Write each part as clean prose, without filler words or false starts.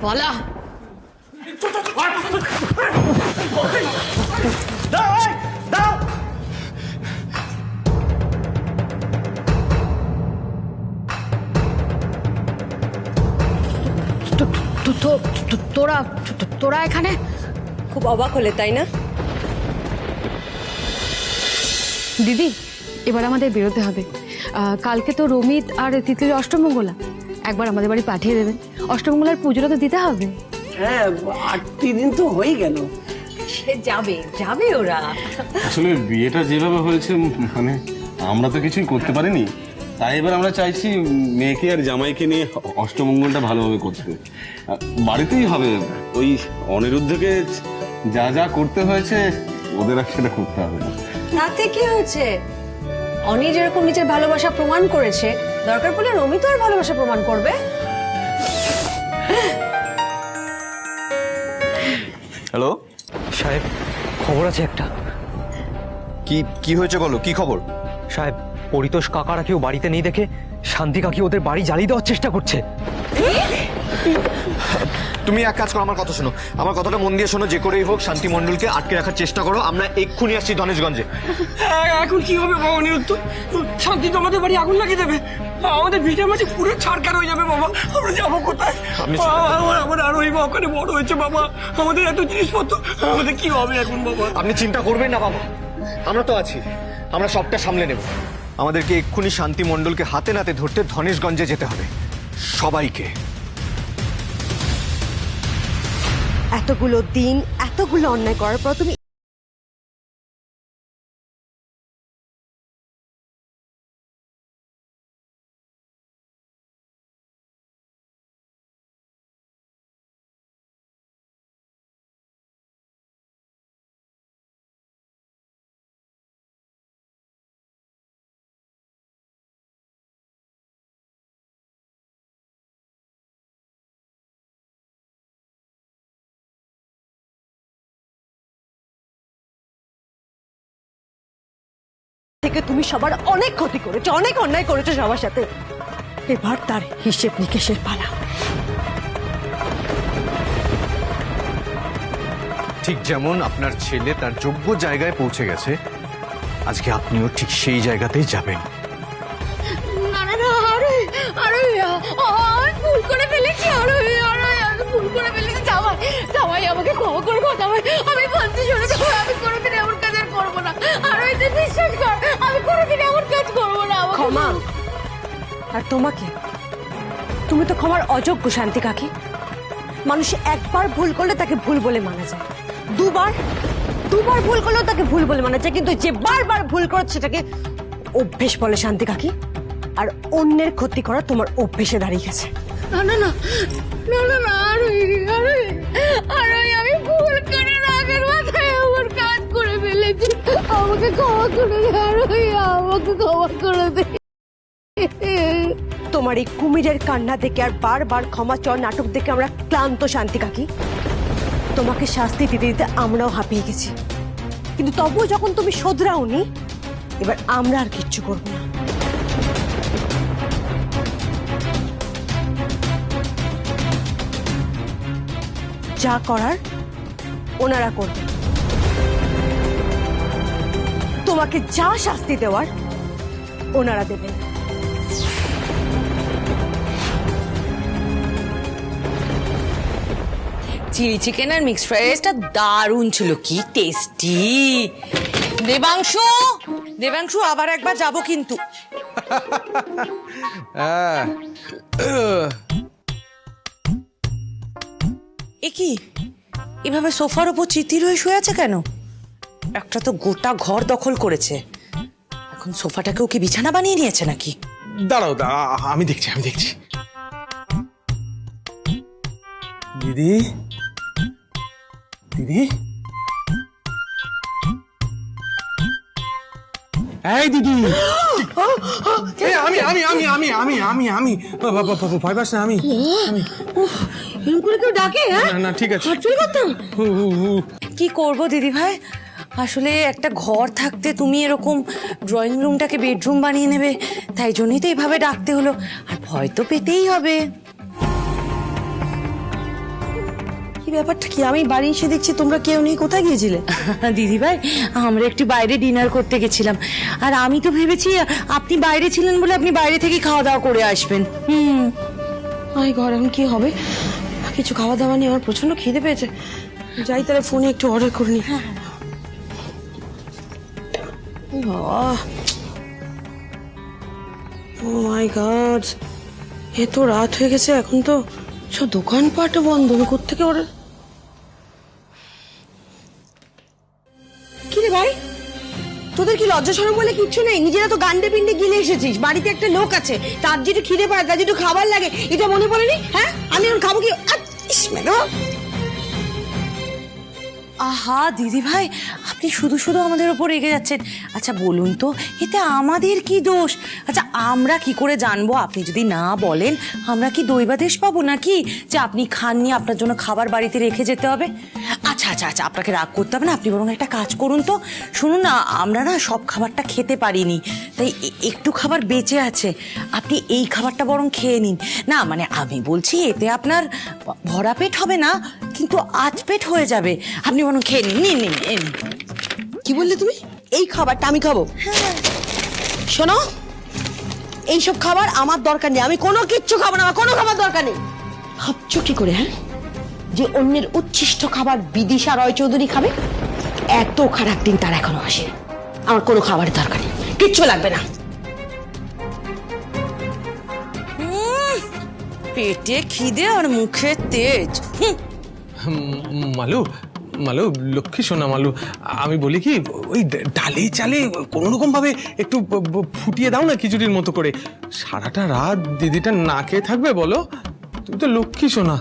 পালা। তোরা এখানে? খুব অবাক হলে তাই না? দিদি, এবার আমাদের বেরোতে হবে। কালকে তো রমিত আর তিতলির অষ্টমঙ্গলা, একবার আমাদের বাড়ি পাঠিয়ে দেবেন। অষ্টমঙ্গলার পুজোটা তো দিতে হবে। হ্যাঁ, 8 দিন তো হয়ে গেল। সে যাবে যাবে ওরা। আসলে বিয়েটা যেভাবে হয়েছে, মানে আমরা তো কিছুই করতে পারিনি, তাই এবার আমরা চাইছি মেয়েকে আর জামাইকে নিয়ে অষ্টমঙ্গলটা ভালোভাবে করতে। বাড়িতেই হবে, ওই অনিরুদ্ধকে যা যা করতে হয়েছে ওদের আর সেটা করতে হবে না। তাতে কি হয়েছে? অনি যেরকম নিজের ভালোবাসা প্রমাণ করেছে, দরকার পড়লে রমি তো আর ভালোবাসা প্রমাণ করবে। হ্যালো সাহেব, খবর আছে একটা। কি হয়েছে বলো, কি খবর? সাহেব, পরিতোষ কাকারা কেউ বাড়িতে নেই দেখে শান্তি কাকি ওদের বাড়ি জ্বালিয়ে দেওয়ার চেষ্টা করছে। তুমি এক কাজ করো, আমার কথা শোনো, আমার কথাটা মন দিয়ে শোনো। যে করেই হোক শান্তি মণ্ডলকে আটকে রাখার চেষ্টা করো। আমরা এক্ষুনি আসছি ধনেশগঞ্জে। এখন কি হবে বাবা অনিরুদ্ধ? শান্তি তো আমাদের বাড়ি আগুন লাগিয়ে দেবে, আমাদের ভিটের মাঝে পুরো ছাড়খাড় হয়ে যাবে বাবা। আমরা যাবো কোথায়? আমার আর ওই ওখানে বড় হয়েছে বাবা, আমাদের এত জিনিসপত্র, আমাদের কি হবে এখন বাবা? আপনি চিন্তা করবেন না বাবা, আমরা তো আছি, আমরা সবটা সামলে নেব। আমাদেরকে এক্ষুনি শান্তি মণ্ডলকে হাতে নাতে ধরতে ধনেশগঞ্জে যেতে হবে, সবাইকে। এতগুলো দিন এতগুলো অন্যায় করার পর তুমি থেকে তুমি সবার অনেক ক্ষতি করেছো, অনেক অন্যায় করেছো সবার সাথে। এবার তার হিসেব নিকেশের পালা। ঠিক যেমন আপনার ছেলে তার যোগ্য জায়গায় পৌঁছে গেছে, আজকে আপনিও ঠিক সেই জায়গাতেই যাবেন। আমি ভুল করে ফেলেছি, আমি ভুল করে ফেলেছি। জামাই আমাকে ক্ষমা করে দাও জামাই, আমি বলছি শুনে যাবো, আমি কোনোদিন এমন কাজ আর করবো না। আর ওই যে বিশ্বাস কর, আমি কোনোদিন এমন কাজ করবো না। ক্ষমা? আর তোমাকে? তুমি তো ক্ষমার অযোগ্য শান্তি কাকি। মানুষ একবার ভুল করলে তাকে ভুল বলে মানা যায়, দুবার ভুল করলেও তাকে ভুল বলে মানা যায়, কিন্তু যে বারবার ভুল করছে সেটাকে অভ্যেস বলে শান্তি কাকি। আর অন্যের ক্ষতি করা তোমার অভ্যেসে দাঁড়িয়ে গেছে। না না না না না না, আমি ভুল করে রাগের মাথায় আমার কাজ করে ফেলেছি। আমাকে ক্ষমা করে দে, আমাকে ক্ষমা করে দে। তোমার এই কুমিরের কান্না দেখে আর বারবার ক্ষমা চর নাটক দেখে আমরা ক্লান্ত শান্তি কাকি। তোমাকে শাস্তি দিতে দিতে আমরাও হাঁপিয়ে গেছি, কিন্তু তবুও যখন তুমি শোধরাওনি, এবার আমরা আর কিচ্ছু করবো না। যা করার ওনারা করবেন, তোমাকে যা শাস্তি দেওয়ার ওনারা দেবেন। চিলি চিকেন আর মিক্সড ফ্রাইড রাইসটা দারুণ ছিল, কি টেস্টি। দেবাংশু আবার একবার যাব কিন্তু। এ কি এভাবে সোফার উপর চিতির হয়ে শুয়ে আছে কেন? একটা তো গোটা ঘর দখল করেছে, এখন সোফাটাকেও কি বিছানা বানিয়ে নিয়েছে নাকি? দাঁড়াও, আমি দেখছি। দিদি এই দিদি, আমি ভয় পাস না, আমি এরকম করে কেউ ডাকে? না ঠিক আছে। কি করব দিদি ভাই, আসলে একটা ঘর থাকতে তুমি এরকম ড্রয়িং রুমটাকে বেডরুম বানিয়ে নেবে, তাই জন্যই তো এইভাবে ডাকতে হলো। আর ভয় তো পেতেই হবে। ব্যাপারটা কি? আমি বাড়ি এসে দেখছি তোমরা কেউ নেই, কোথায় গিয়েছিলে? দিদি ভাই, আমরা একটু বাইরে ডিনার করতে গেছিলাম, আর আমি তো ভেবেছি আপনি বাইরে ছিলেন বলে আপনি বাইরে থেকে খাওয়া দাওয়া করে আসবেন। আই ঘর এখন কি হবে? কিছু খাওয়া দাওয়া নিয়ে আমার প্রচন্ড খিদে পেয়েছে। যাই তাহলে ফোনে একটু অর্ডার করে নি। ও মাই গড, এত রাত হয়ে গেছে, এখন তো সব দোকানপাটও বন্ধ। আমি কোত্থেকে অর্ডার? কি রে ভাই, তোদের কি লজ্জা শরম বলে কিচ্ছু নেই? নিজেরা তো গান্ডে পিন্ডে গিলে এসেছিস, বাড়িতে একটা লোক আছে, তার যেটু খিদে পায়, তার যেটু খাবার লাগে, এটা মনে পড়েনি? হ্যাঁ, আমি এখন খাবো কি? আহা দিদি ভাই, আপনি শুধু শুধু আমাদের ওপর রেগে যাচ্ছেন। আচ্ছা বলুন তো, এতে আমাদের কি দোষ? আচ্ছা আমরা কি করে জানবো? আপনি যদি না বলেন, আমরা কি দৈবাদেশ পাবো নাকি যে আপনি খাননি, আপনার জন্য খাবার বাড়িতে রেখে যেতে হবে? আচ্ছা আচ্ছা আচ্ছা, আপনাকে রাগ করতে হবে না। আপনি বরং একটা কাজ করুন তো, শুনুন না, আমরা না সব খাবারটা খেতে পারিনি, তাই একটু খাবার বেঁচে আছে, আপনি এই খাবারটা বরং খেয়ে নিন না। মানে আমি বলছি, এতে আপনার ভরা পেট হবে না, কিন্তু আজ পেট হয়ে যাবে। আপনি বরং খেয়ে নিন, নিন নিন নিন। কি বললে তুমি? এই খাবারটা আমি খাবো? শোনো, এইসব খাবার আমার দরকার নেই, আমি কোনো কিচ্ছু খাবো না, আমার কোনো খাবার দরকার নেই। ভাবছো কি করে হ্যাঁ, যে অন্যের উচ্ছিষ্ট খাবার বিদিশা রয় চৌধুরী খাবে? এত খারাপ দিন তার এখনো আসে। আমার কোনো খাবারের দরকার নেই, কিচ্ছু লাগবে না। পেটে খিদে আর মুখে তেজ। মালু, মালু লক্ষ্মী সোনা মালু, আমি বলি কি, ওই ডালে চালে কোনো রকম ভাবে একটু ফুটিয়ে দাও না খিচুড়ির মতো করে। সারাটা রাত দিদিটা না খেয়ে থাকবে বলো? তুমি তো লক্ষ্মী সোনা।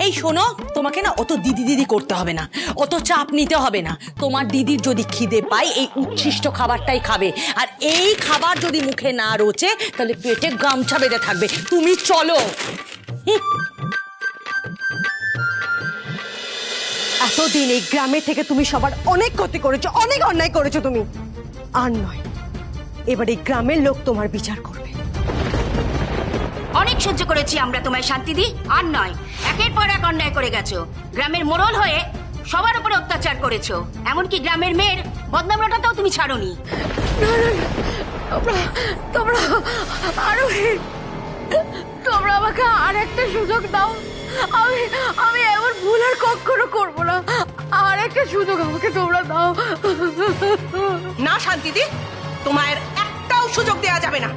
এই শোনো, তোমাকে না অত দিদি দিদি করতে হবে না, অত চাপ নিতে হবে না। তোমার দিদির যদি খিদে পায়, এই উচ্ছিষ্ট খাবারটাই খাবে, আর এই খাবার যদি মুখে না রোচে, তাহলে পেটে গামছা বেঁধে থাকবে। তুমি চলো। এতদিন এই গ্রামে থেকে তুমি সবার অনেক ক্ষতি করেছো, অনেক অন্যায় করেছো তুমি। আর নয়, এবার এই গ্রামের লোক তোমার বিচার করবে। অনেক সহ্য করেছি আমরা তোমায় শান্তিদি, আর নয়। একের পর এক অন্যায় করে গেছো, গ্রামের মোড়ল হয়ে সবার উপরে অত্যাচার করেছো, এমনকি গ্রামের মেয়ের বদনাম রটাতেও তুমি ছাড়োনি। তোমরা তোমরা আমাকে আর একটা সুযোগ দাও। আমি এমন ভুল আর কখনো করবো না। আর একটা সুযোগ আমাকে তোমরা দাও। না শান্তিদি, তোমার একটাও সুযোগ দেওয়া যাবে না।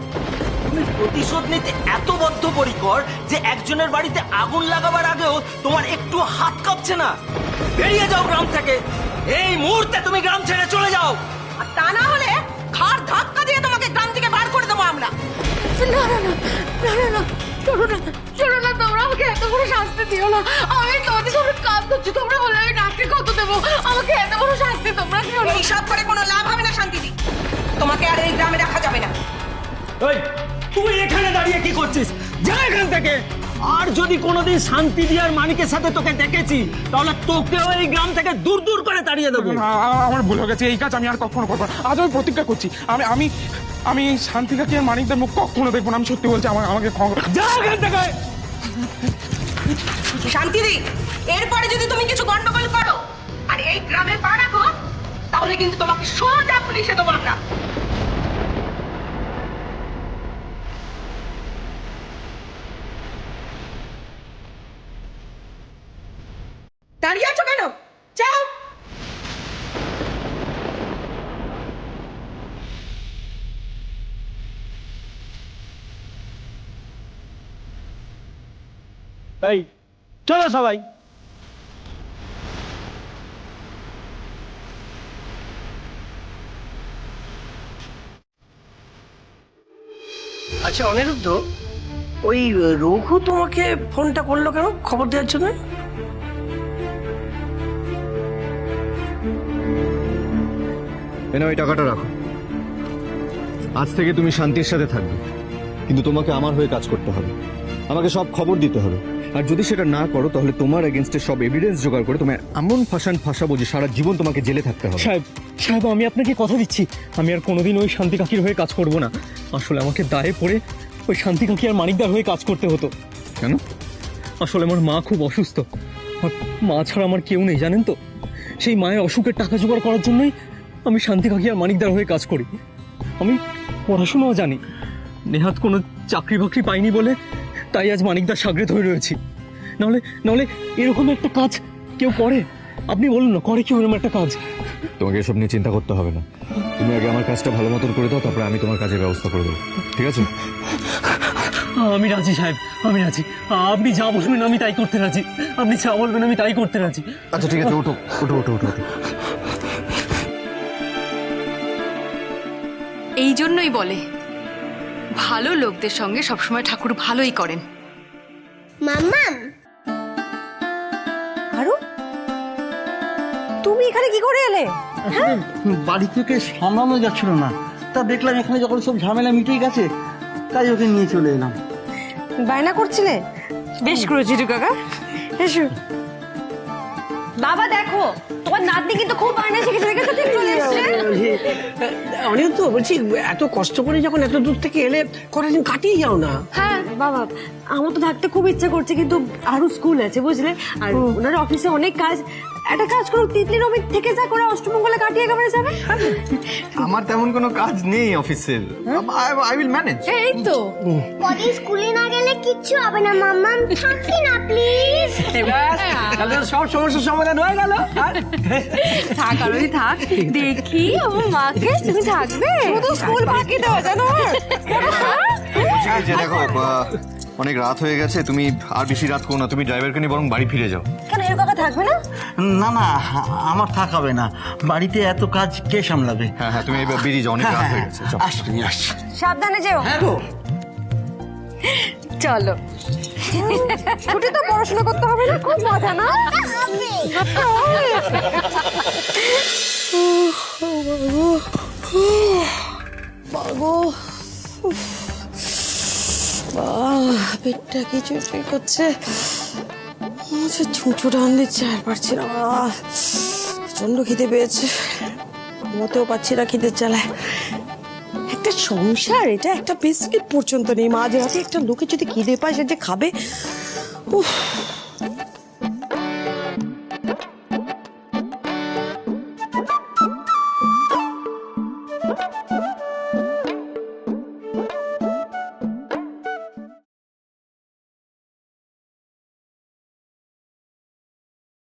তুমি প্রতিশোধ নিতে এত বদ্ধপরিকর যে একজনের বাড়িতে আগুন লাগাবার আগেও তোমার একটু হাত কাঁপছে না। বেরিয়ে যাও গ্রাম থেকে, এই মুহূর্তে তুমি গ্রাম ছেড়ে চলে যাও। আর তা না হলে ঘাড় ধাক্কা দিয়ে তোমাকে গ্রাম থেকে বার করে দেবো আমরা। না না না না না না, চলো না, তোমরা আমাকে এত বড় শাস্তি দিও না। আমি তোমাদের সামনে কাজ করছি, তোমরা বলে আমি ডাক্তার কত দেবো? আমাকে এত বড় শাস্তি তোমরা দিও না। এইসব করে কোনো লাভ হবে না শান্তিদি, তোমাকে আর এই গ্রামে রাখা যাবে না। এই তুই এখানে দাঁড়িয়ে কি করছিস? যা এখান থেকে। আর যদি কোনোদিন শান্তিদি আর মানিকের সাথে তোকে দেখেছি, তাহলে তোকেও এই গ্রাম থেকে দূর দূর করে তাড়িয়ে দেবো। আমার ভুল হয়ে গেছে, এই কাজ আমি আর কখনো করবো না। আজ আমি প্রতিজ্ঞা করছি, আমি শান্তি কাকি আর মানিকদের মুখ কখনো দেখবো না। আমি সত্যি বলছি, আমাকে যা এখান থেকে। শান্তিদি, এরপরে যদি তুমি কিছু গন্ডগোল করো আর এই গ্রামে পা রাখো, তাহলে কিন্তু তোমাকে সোজা পুলিশে দেবো আমরা। দাঁড়িয়ে আছো কেন? যাও। এই চলো সবাই। আচ্ছা অনিরুদ্ধ, ওই রঘু তোমাকে ফোনটা করলো কেন খবর দেওয়ার জন্য? ওই টাকাটা রাখো। আজ থেকে তুমি শান্তির সাথে থাকবে, কিন্তু তোমাকে আমার হয়ে কাজ করতে হবে, আমাকে সব খবর দিতে হবে। আর যদি সেটা না করো, তাহলে তোমার এগেনস্টে সব এভিডেন্স জোগাড় করে তোমায় এমন ফাঁসাবো যে সারা জীবন তোমাকে জেলে থাকতে হবে। সাহেব, আমি আপনাকে কথা দিচ্ছি, আমি আর কোনোদিন ওই শান্তি কাকির হয়ে কাজ করব না। আসলে আমাকে দায়ে পড়ে ওই শান্তি কাকি আর মানিকদার হয়ে কাজ করতে হতো। কেন? আসলে আমার মা খুব অসুস্থ, আর মা ছাড়া আমার কেউ নেই জানেন তো। সেই মায়ের অসুখের টাকা জোগাড় করার জন্যই আমি শান্তি কাকি আর মানিকদার হয়ে কাজ করি। আমি পড়াশোনাও জানি, নেহাত কোনো চাকরি বাকরি পাইনি বলে তাই আজ মানিকদার সাগরেদ হয়ে রয়েছি। নাহলে এরকম একটা কাজ কেউ করে? আপনি বলুন না, করে কেউ এরকম একটা কাজ? তোমাকে এসব নিয়ে চিন্তা করতে হবে না। তুমি আগে আমার কাজটা ভালো মতন করে দাও, তারপরে আমি তোমার কাজের ব্যবস্থা করে দেবো, ঠিক আছে? আমি রাজি সাহেব, আমি রাজি। আপনি যা বলবেন আমি তাই করতে রাজি। আপনি যা বলবেন আমি তাই করতে রাজি। আচ্ছা ঠিক আছে, ওঠো ওঠো ওঠো ওঠো ওঠো। এই জন্যই বলে ভালো লোকদের সঙ্গে সবসময় ঠাকুর ভালোই করেন। মাম্মাম, আরো তুমি এখানে কি করে এলে? বাড়ি থেকে সামলানো যাচ্ছিল না, তা দেখলাম এখানে যখন সব ঝামেলা মিটে গেছে তাই ওকে নিয়ে চলে এলাম। বায়না করছিলে? বেশ করেছি রে কাকা, এসো। বাবা দেখো, তোমার নাতনি কিন্তু খুব বায়না শিখেছে, দেখেছো ঠিক চলে এসেছে। অনেক তো বলছি, এত কষ্ট করে যখন এত দূর থেকে এলে কটা দিন কাটিয়ে যাও না। হ্যাঁ বাবা, আমার তো থাকতে খুব ইচ্ছা করছে, কিন্তু আরো স্কুল আছে বুঝলে, আর ওনার অফিসে অনেক কাজ। একটা কাজ করো, তিতলি রবি থেকে যা করে অষ্টমঙ্গলে কাটিয়ে একেবারে যাবে। আমার তেমন কোনো কাজ নেই অফিসের, আই উইল ম্যানেজ। এই তো পরে স্কুলে না গেলে কিচ্ছু হবে না। মাম্মাম থাকি না প্লিজ। তাহলে সব সমস্যার সমাধান হয়ে গেল। থাক আরোই থাক, দেখি আমার মাকে। তুমি থাকবে? শুধু স্কুল বাকি দেওয়া জানো। যে দেখো অনেক রাত হয়ে গেছে, তুমি আর বেশি রাত করো না, তুমি ড্রাইভারকে নিয়ে বরং বাড়ি ফিরে যাও। কেন এর কাকা থাকবে না? না না, আমার থাকাবে না, বাড়িতে এত কাজ কে সামলাবে? হ্যাঁ হ্যাঁ, তুমি এবার বেরিয়ে যাও, অনেক রাত হয়ে গেছে। চলো। আসছি আসছি। সাবধানে যেও। চলো। ছুটি তো পড়াশোনা করতে হবে না, খুব মজা না? পেটটা কি চুচুই করছে, ছুঁচো টান দিচ্ছে, আর পারছি না। প্রচন্ড খিদে পেয়েছে, মতেও পাচ্ছি না খিদের জ্বালায়। একটা সংসার, এটা একটা বিস্কিট পর্যন্ত নেই। মাঝে রাতে একটা লোকে যদি খিদে পায় সে যে খাবে। উফ,